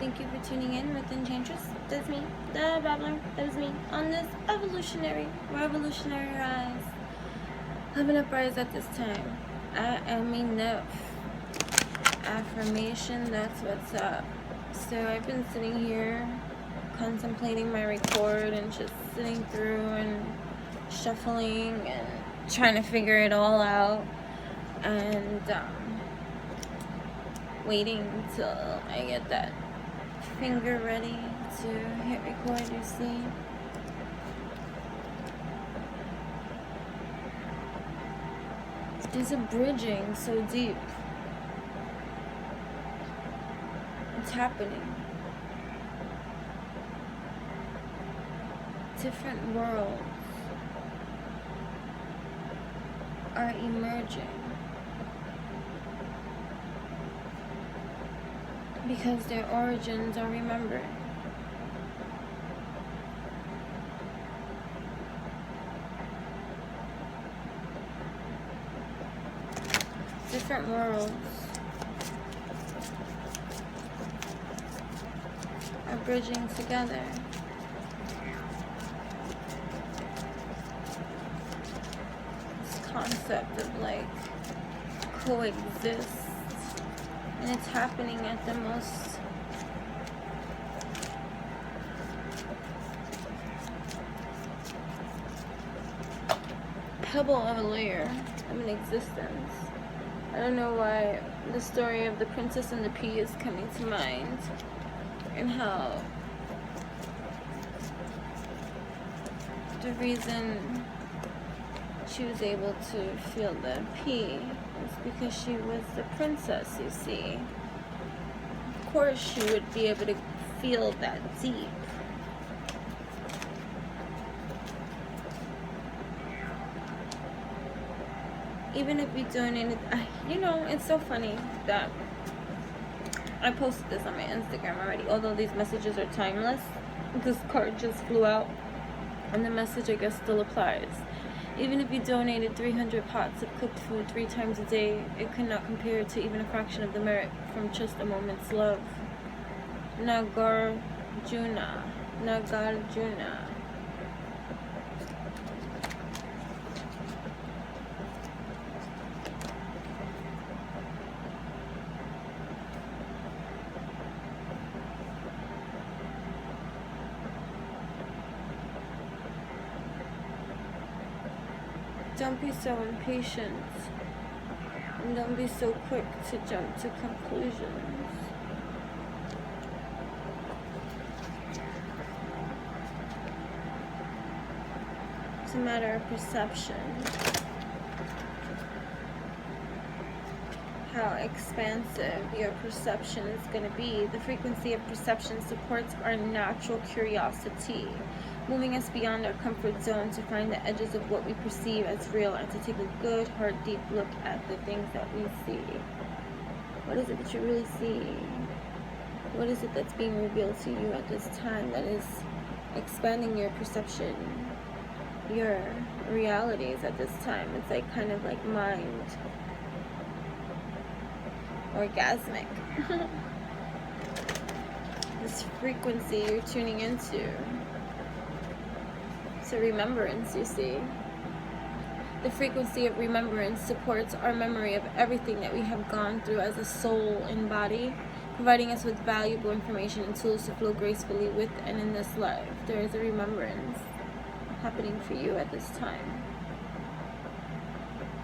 Thank you for tuning in with Enchantress. That's me, the Babbler. That is me on this evolutionary, revolutionary rise. Have an uprise at this time. I am enough. Affirmation, that's what's up. So I've been sitting here contemplating my record and just sitting through and shuffling and trying to figure it all out. And waiting till I get that finger ready to hit record, you see. There's a bridging so deep. It's happening. Different worlds are emerging because their origins are remembered. Different worlds are bridging together. This concept of like coexist, and it's happening at the most pebble of a layer of an existence. I don't know why the story of the Princess and the Pea is coming to mind, and how the reason she was able to feel the pea is because she was the princess, you see. Of course she would be able to feel that deep. Even if we donated, you know, it's so funny that I posted this on my Instagram already, although these messages are timeless. This card just flew out, and the message, I guess, still applies. Even if you donated 300 pots of cooked food 3 times a day, it could not compare to even a fraction of the merit from just a moment's love. Nagarjuna. Don't be so impatient, and don't be so quick to jump to conclusions. It's a matter of perception. How expansive your perception is going to be. The frequency of perception supports our natural curiosity, moving us beyond our comfort zone to find the edges of what we perceive as real and to take a good, hard, deep look at the things that we see. What is it that you really see? What is it that's being revealed to you at this time that is expanding your perception, your realities at this time? It's like kind of like mind orgasmic. This frequency you're tuning into. It's a remembrance, you see. The frequency of remembrance supports our memory of everything that we have gone through as a soul and body, providing us with valuable information and tools to flow gracefully with and in this life. There is a remembrance happening for you at this time.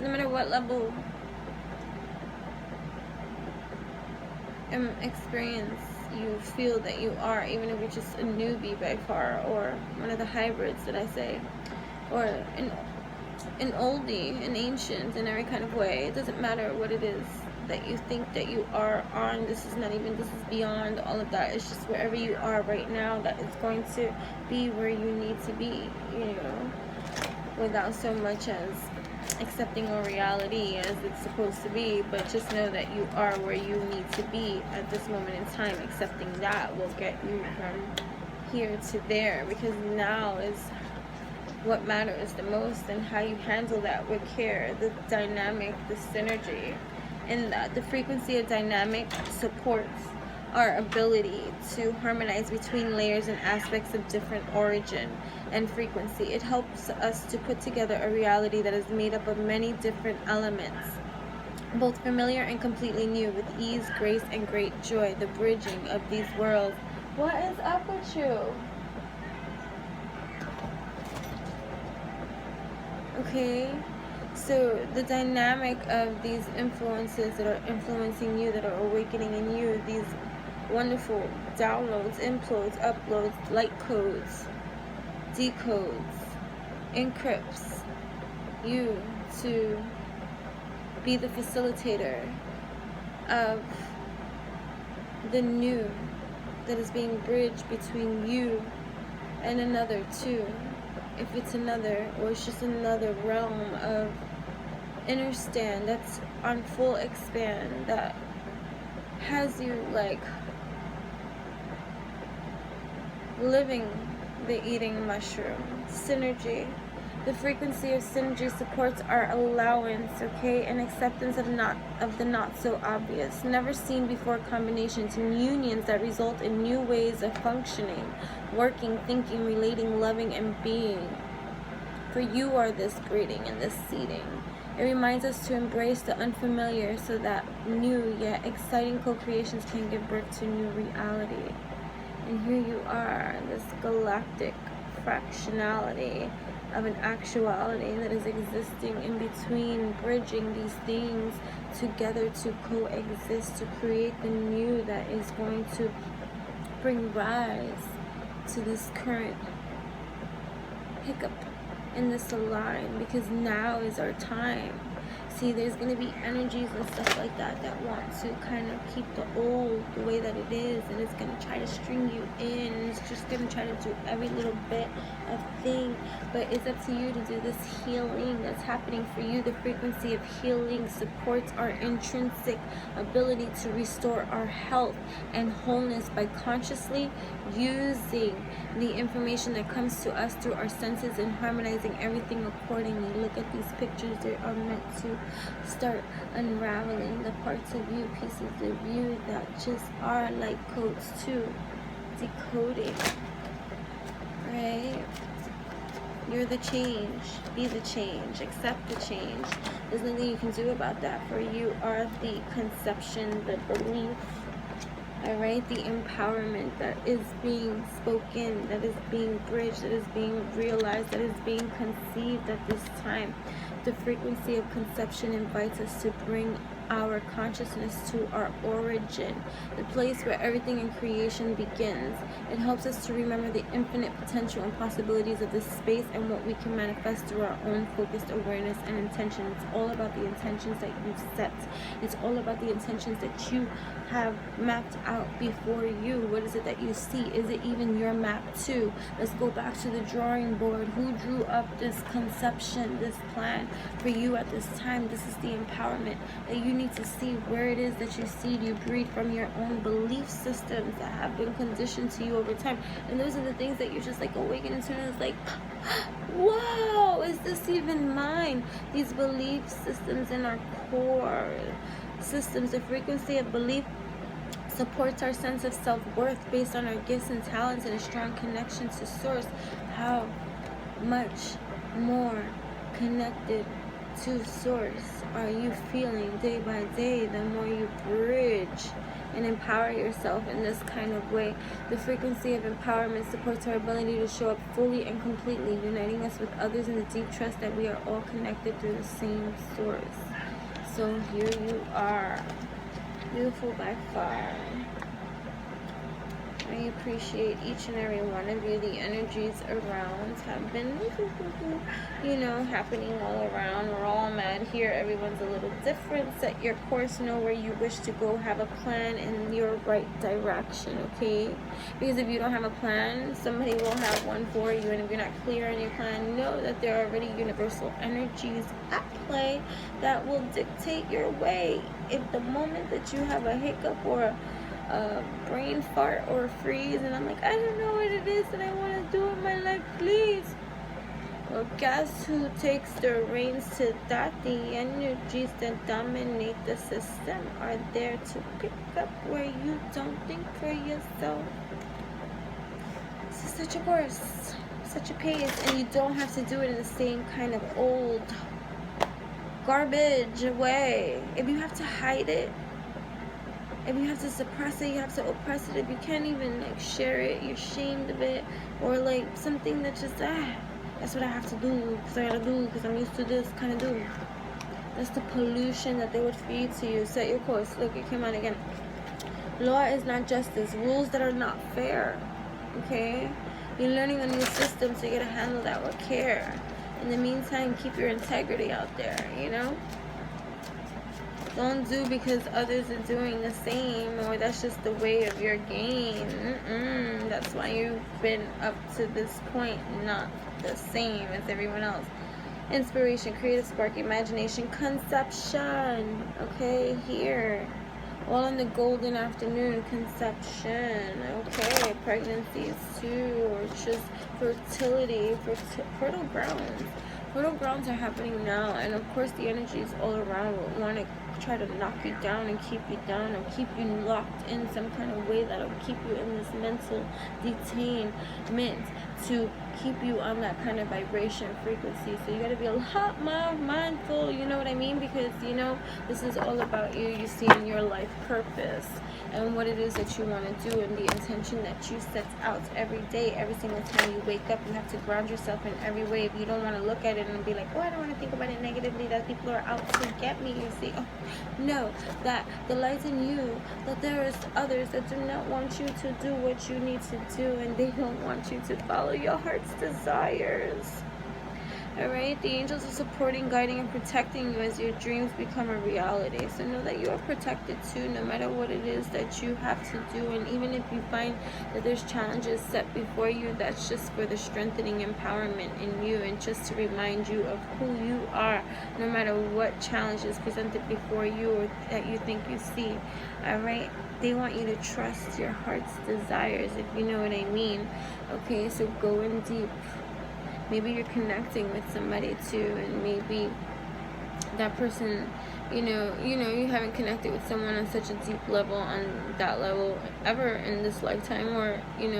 No matter what level experience you feel that you are, even if you're just a newbie by far, or one of the hybrids that I say, or an oldie, an ancient in every kind of way. It doesn't matter what it is that you think that you are on. This is beyond all of that. It's just wherever you are right now that is going to be where you need to be, you know, without so much as accepting a reality as it's supposed to be, but just know that you are where you need to be at this moment in time. Accepting that will get you from here to there, because now is what matters the most, and how you handle that with care, the dynamic, the synergy, and that the frequency of dynamic supports our ability to harmonize between layers and aspects of different origin and frequency. It helps us to put together a reality that is made up of many different elements, both familiar and completely new, with ease, grace, and great joy. The bridging of these worlds. What is up with you? Okay, so the dynamic of these influences that are influencing you, that are awakening in you, these wonderful downloads, implodes, uploads, light codes, decodes, encrypts you to be the facilitator of the new that is being bridged between you and another too. If it's another, or it's just another realm of inner stand that's on full expand, that has you like living the eating mushroom. Synergy. The frequency of synergy supports our allowance, okay, and acceptance of the not so obvious, never seen before combinations and unions that result in new ways of functioning, working, thinking, relating, loving, and being. For you are this breeding and this seeding. It reminds us to embrace the unfamiliar so that new yet exciting co-creations can give birth to new reality. And here you are, this galactic fractionality of an actuality that is existing in between, bridging these things together to coexist, to create the new that is going to bring rise to this current hiccup in this line, because now is our time. See, there's going to be energies and stuff like that that want to kind of keep the old the way that it is, and it's going to try to string you in, and it's just going to try to do every little bit of thing. But it's up to you to do this healing that's happening for you. The frequency of healing supports our intrinsic ability to restore our health and wholeness by consciously using the information that comes to us through our senses and harmonizing everything accordingly. Look at these pictures. They are meant to start unraveling the parts of you, pieces of you that just are like codes too. Decoding. Right? You're the change. Be the change. Accept the change. There's nothing you can do about that, for you are the conception, the belief. Alright, the empowerment that is being spoken, that is being bridged, that is being realized, that is being conceived at this time. The frequency of conception invites us to bring our consciousness to our origin, the place where everything in creation begins. It helps us to remember the infinite potential and possibilities of this space and what we can manifest through our own focused awareness and intention. It's all about the intentions that you've set. It's all about the intentions that you have mapped out before you. What is it that you see? Is it even your map too? Let's go back to the drawing board. Who drew up this conception, this plan for you at this time? This is the empowerment that you need to see, where it is that you seed, you breed from your own belief systems that have been conditioned to you over time. And those are the things that you're just like awakening to, and it's like, wow, is this even mine? These belief systems in our core systems, the frequency of belief supports our sense of self-worth based on our gifts and talents and a strong connection to source. How much more connected to source are you feeling day by day the more you bridge and empower yourself in this kind of way? The frequency of empowerment supports our ability to show up fully and completely, uniting us with others in the deep trust that we are all connected through the same source. So here you are, beautiful by far. I appreciate each and every one of you. The energies around have been, happening all around. We're all mad here. Everyone's a little different. Set your course. Know where you wish to go. Have a plan in your right direction, okay? Because if you don't have a plan, somebody will have one for you. And if you're not clear on your plan, know that there are already universal energies at play that will dictate your way. If the moment that you have a hiccup or a brain fart or a freeze and I'm like, I don't know what it is that I want to do in my life, please Well, guess who takes the reins to that? The energies that dominate the system are there to pick up where you don't think for yourself. This is such a course, such a pace, and you don't have to do it in the same kind of old garbage way. If you have to hide it, if you have to suppress it, you have to oppress it. If you can't even like share it, you're ashamed of it, or like something that just that's what I have to do because I gotta do because I'm used to this kind of do. That's the pollution that they would feed to you. Set your course. Look, it came out again. Law is not justice. Rules that are not fair. Okay? You're learning a new system, so you gotta handle that with care. In the meantime, keep your integrity out there, you know? Don't do because others are doing the same, or that's just the way of your game. That's why you've been up to this point, not the same as everyone else. Inspiration, creative spark, imagination, conception. Okay, here. All in the golden afternoon, conception. Okay, pregnancies too, or just fertility, fertile grounds. Fertile grounds are happening now, and of course the energies all around will want to try to knock you down and keep you down, or keep you locked in some kind of way that'll keep you in this mental detainment to keep you on that kind of vibration frequency. So you got to be a lot more mindful, you know what I mean? Because, you know, this is all about you seeing your life purpose and what it is that you want to do, and the intention that you set out every day. Every single time you wake up, you have to ground yourself in every way. If you don't want to look at it and be like, oh, I don't want to think about it negatively, that people are out to get me, you see. Oh, no, that the light in you, that there is others that do not want you to do what you need to do, and they don't want you to follow your heart's desires. Alright, the angels are supporting, guiding, and protecting you as your dreams become a reality. So know that you are protected too, no matter what it is that you have to do. And even if you find that there's challenges set before you, that's just for the strengthening empowerment in you, and just to remind you of who you are, no matter what challenge is presented before you or that you think you see. Alright, they want you to trust your heart's desires, if you know what I mean. Okay, so go in deep. Maybe you're connecting with somebody too, and maybe that person, you haven't connected with someone on such a deep level, on that level, ever in this lifetime, or, in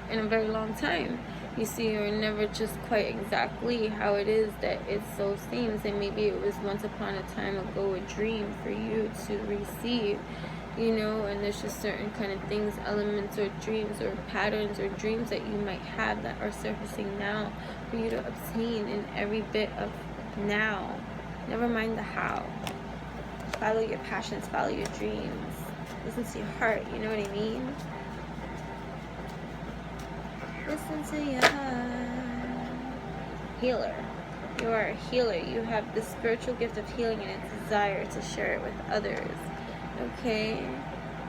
a very long time. You see, or never just quite exactly how it is that it so seems. And maybe it was once upon a time ago a dream for you to receive. And there's just certain kind of things, elements or dreams or patterns or dreams that you might have that are surfacing now for you to obtain in every bit of now. Never mind the how. Follow your passions, follow your dreams. Listen to your heart, you know what I mean? Listen to your heart. Healer. You are a healer. You have the spiritual gift of healing and a desire to share it with others. Okay,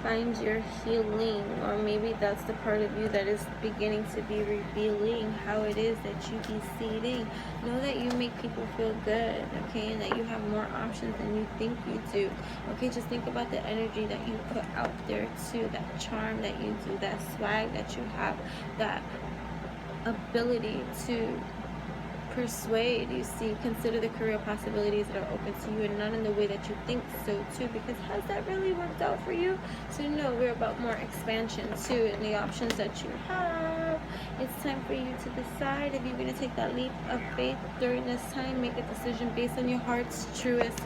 find your healing, or maybe that's the part of you that is beginning to be revealing how it is that you be seeding. Know that you make people feel good, okay, and that you have more options than you think you do. Okay, just think about the energy that you put out there too, that charm that you do, that swag that you have, that ability to persuade. You see, consider the career possibilities that are open to you, and not in the way that you think so too, because has that really worked out for you? So no, we're about more expansion too, and the options that you have. It's time for you to decide if you're going to take that leap of faith during this time. Make a decision based on your heart's truest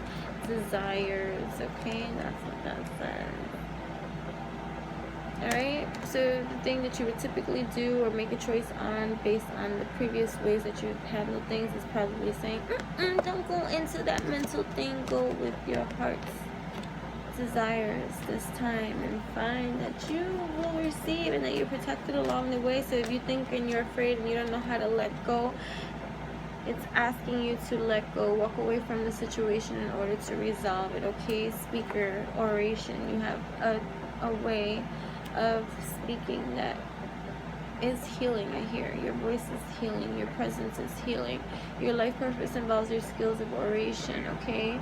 desires. Okay, that's what that says. Alright, so the thing that you would typically do or make a choice on based on the previous ways that you've handled things is probably saying, don't go into that mental thing, go with your heart's desires this time, and find that you will receive and that you're protected along the way. So if you think and you're afraid and you don't know how to let go, it's asking you to let go, walk away from the situation in order to resolve it. Okay, speaker, oration, you have a way of speaking that is healing. I hear your voice is healing, your presence is healing. Your life purpose involves your skills of oration, okay?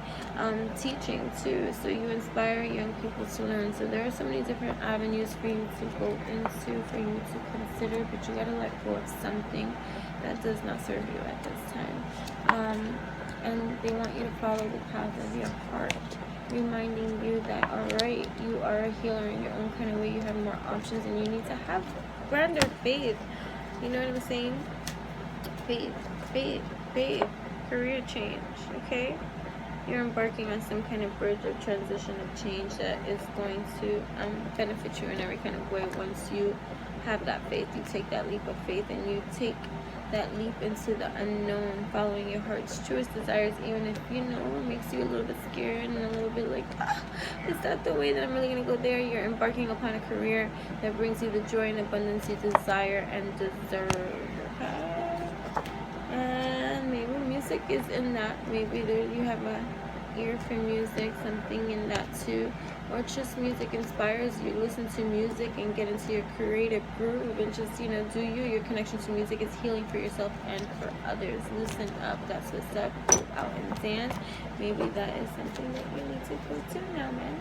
Teaching too, so you inspire young people to learn. So there are so many different avenues for you to go into, for you to consider, but you gotta let go of something that does not serve you at this time. And they want you to follow the path of your heart, reminding you that, alright, you are a healer in your own kind of way. You have more options, and you need to have grander faith. You know what I'm saying? Faith. Career change, okay? You're embarking on some kind of bridge of transition of change that is going to benefit you in every kind of way. Once you have that faith, you take that leap of faith, and you take that leap into the unknown, following your heart's truest desires, even if it makes you a little bit scared and a little bit like, is that the way that I'm really gonna go there? You're embarking upon a career that brings you the joy and abundance you desire and deserve. And maybe music is in that. Maybe there you have a ear for music, something in that too, or just music inspires you. Listen to music and get into your creative groove, and just do you. Your connection to music is healing for yourself and for others. Loosen up, that's what's up. Go out and dance. Maybe that is something that you need to go to now, man.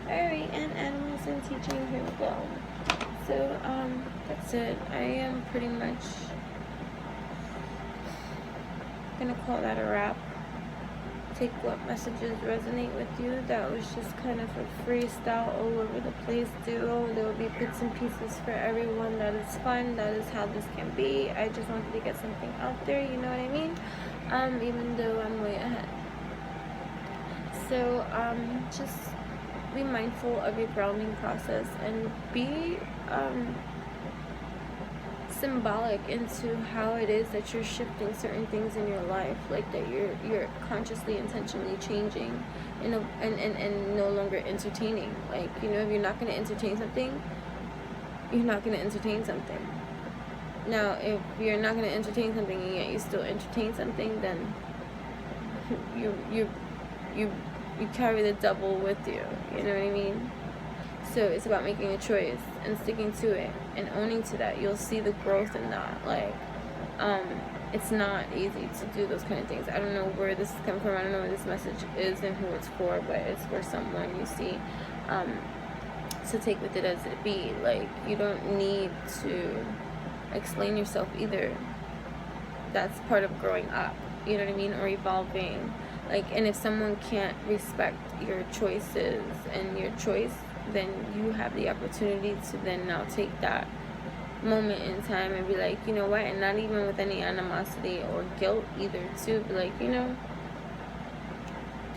Alright, and animals and teaching, here we go. So that's it. I am pretty much gonna call that a wrap. Take what messages resonate with you. That was just kind of a freestyle all over the place duo. There will be bits and pieces for everyone. That is fun. That is how this can be. I just wanted to get something out there, you know what I mean? Even though I'm way ahead. So just be mindful of your grounding process, and be symbolic into how it is that you're shifting certain things in your life, like that you're consciously, intentionally changing and no longer entertaining. Like, if you're not going to entertain something, you're not going to entertain something. Now, if you're not going to entertain something and yet you still entertain something, then you carry the double with you. You know what I mean? So it's about making a choice and sticking to it and owning to that. You'll see the growth in that. Like, it's not easy to do those kind of things. I don't know where this is coming from. I don't know where this message is and who it's for, but it's for someone, you see. So take with it as it be. Like, you don't need to explain yourself either. That's part of growing up. You know what I mean? Or evolving. Like, and if someone can't respect your choices and your choice, then you have the opportunity to then now take that moment in time and be like, you know what, and not even with any animosity or guilt either, too, be like,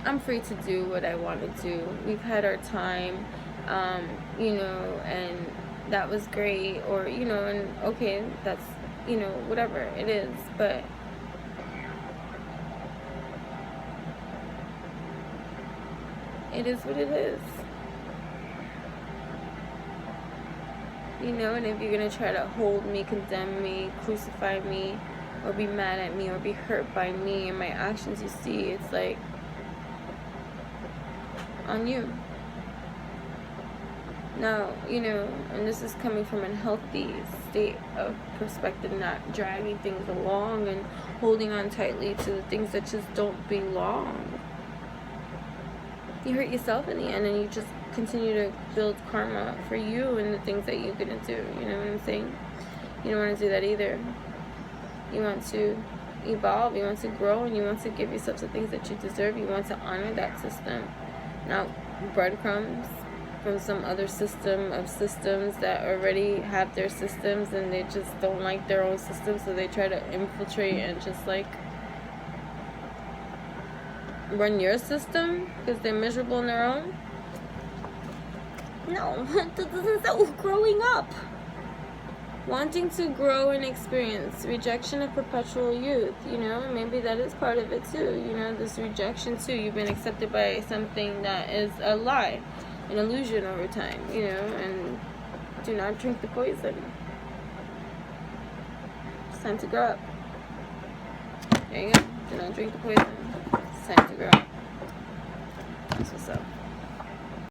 I'm free to do what I want to do. We've had our time, and that was great, or, and okay, that's, whatever it is, but it is what it is. And if you're going to try to hold me, condemn me, crucify me, or be mad at me, or be hurt by me and my actions, you see, it's like, on you. Now, and this is coming from a healthy state of perspective, not dragging things along and holding on tightly to the things that just don't belong. You hurt yourself in the end, and you just continue to build karma for you and the things that you're gonna do. You know what I'm saying? You don't want to do that either. You want to evolve, you want to grow, and you want to give yourself the things that you deserve. You want to honor that system. Now, breadcrumbs from some other system of systems that already have their systems, and they just don't like their own system, so they try to infiltrate and just like run your system because they're miserable on their own. No, that doesn't sound growing up. Wanting to grow and experience. Rejection of perpetual youth, maybe that is part of it too. This rejection too. You've been accepted by something that is a lie, an illusion over time, and do not drink the poison. It's time to grow up. There you go. Do not drink the poison. It's time to grow up. That's what's up.